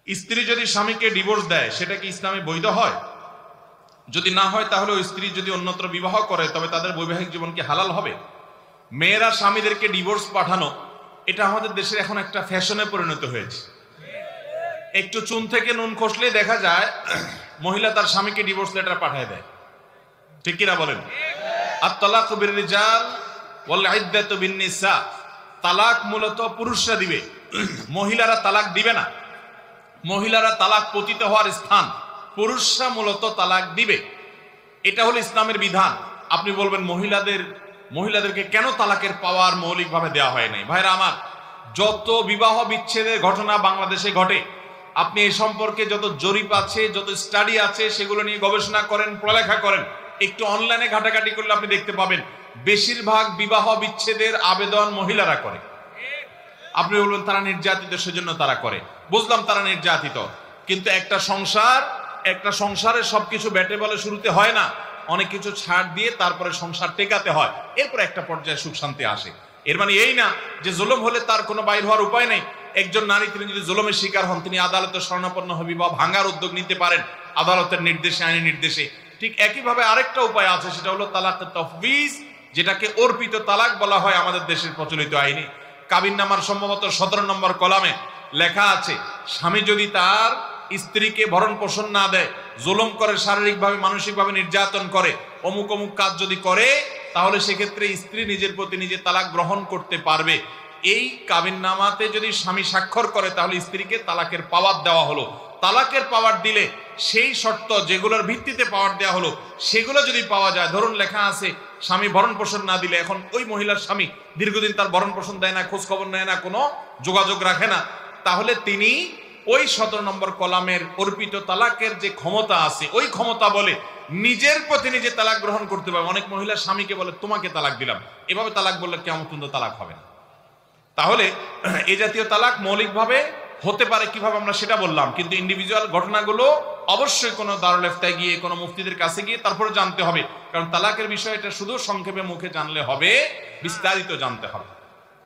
স্ত্রী যদি স্বামীকে ডিভোর্স দেয় সেটা কি ইসলামে বৈধ হয়? যদি না হয় তাহলে ওই স্ত্রী যদি অন্যত্র বিবাহ করে তবে তাদের বৈবাহিক জীবন কি হালাল হবে? মেয়েরা স্বামীদেরকে ডিভোর্স পাঠানো, এটা আমাদের দেশের এখন একটা ফ্যাশনে পরিণত হয়েছে। একটু চুন থেকে নুন খসলে দেখা যায় মহিলা তার স্বামীকে ডিভোর্স লেটার পাঠিয়ে দেয়। ঠিক কিনা বলেন? আত-তালাকু বির-রিজাল ওয়াল ইদ্দাতু বিন-নিসা। তালাক মূলত পুরুষরা দিবে, মহিলারা তালাক দিবে না। মহিলারা তালাক পতিত হওয়ার স্থান, পুরুষরা মূলত তালাক দিবে। এটা হলো ইসলামের বিধান। আপনি বলবেন মহিলাদেরকে কেন তালাকের পাওয়ার মৌলিকভাবে দেওয়া হয় নাই? ভাইরা আমার, যত বিবাহ বিচ্ছেদের ঘটনা বাংলাদেশে ঘটে, আপনি এই সম্পর্কে যত জরিপ আছে, যত স্টাডি আছে, সেগুলো নিয়ে গবেষণা করেন, পড়ালেখা করেন, একটু অনলাইনে ঘাটাঘাটি করলে আপনি দেখতে পাবেন বেশিরভাগ বিবাহ বিচ্ছেদের আবেদন মহিলারা করে। আপনি বলবেন তারা নির্যাতিত, সেজন্য তারা করে। বুঝলাম তারা নির্যাতিত, কিন্তু একটা সংসারে সবকিছু ব্যাটে বলে শুরুতে হয় না, অনেক কিছু ছাড় দিয়ে তারপরে সংসার টেকাতে হয়, এরপর একটা পর্যায়ে সুখ শান্তি আসে। এর মানে এই না যে জুলুম হলে তার কোনো বাইর হওয়ার উপায় নেই। একজন নারী, তিনি যদি জুলুমের শিকার হন, তিনি আদালতে শরণাপন্ন হবি বা ভাঙার উদ্যোগ নিতে পারেন আদালতের নির্দেশে, আইনি নির্দেশে। ঠিক একইভাবে আরেকটা উপায় আছে, সেটা হলো তালাক তাফউইজ, যেটাকে অর্পিত তালাক বলা হয় আমাদের দেশের প্রচলিত আইনে। কাবিননামার সম্ভবত 17 নম্বর কলামে লেখা আছে, স্বামী যদি তার স্ত্রীকে ভরণ পোষণ না দেয়, জুলুম করে, শারীরিকভাবে মানসিকভাবে নির্যাতন করে, অমুক অমুক কাজ যদি করে, তাহলে সেক্ষেত্রে স্ত্রী নিজের প্রতি নিজে তালাক গ্রহণ করতে পারবে। এই কাবিননামাতে যদি স্বামী স্বাক্ষর করে, তাহলে স্ত্রীকে তালাকের পাওয়ার দেওয়া হলো। তালাকের পাওয়ার দিলে সেই শর্ত যেগুলোর ভিত্তিতে পাওয়ার দেওয়া হলো সেগুলো যদি পাওয়া যায়, ধরুন লেখা আছে স্বামী ভরণ পোষণ না দিলে, এখন ওই মহিলার স্বামী দীর্ঘদিন তার ভরণ পোষণ দেয় না, খোঁজ খবর নেয় না, কোনো যোগাযোগ রাখে না, তাহলে তিনি ওই 17 নম্বর কলামের অর্পিত তালাকের যে ক্ষমতা আছে, ওই ক্ষমতা বলে নিজের প্রতি নিজে তালাক গ্রহণ করতে পারবে। অনেক মহিলা স্বামীকে বলে তোমাকে তালাক দিলাম, এভাবে তালাক বললে কিয়ামত পর্যন্ত তালাক হবে না। তাহলে এই জাতীয় তালাক মৌলিকভাবে হতে পারে কিভাবে আমরা সেটা বললাম, কিন্তু ইন্ডিভিজুয়াল ঘটনাগুলো অবশ্যই কোনো দারুল ইফতায় গিয়ে, কোনো মুফতিদের কাছে গিয়ে তারপরে জানতে হবে। কারণ তালাকের বিষয়টা শুধু সংক্ষেপে মুখে জানলে হবে, বিস্তারিত জানতে হবে।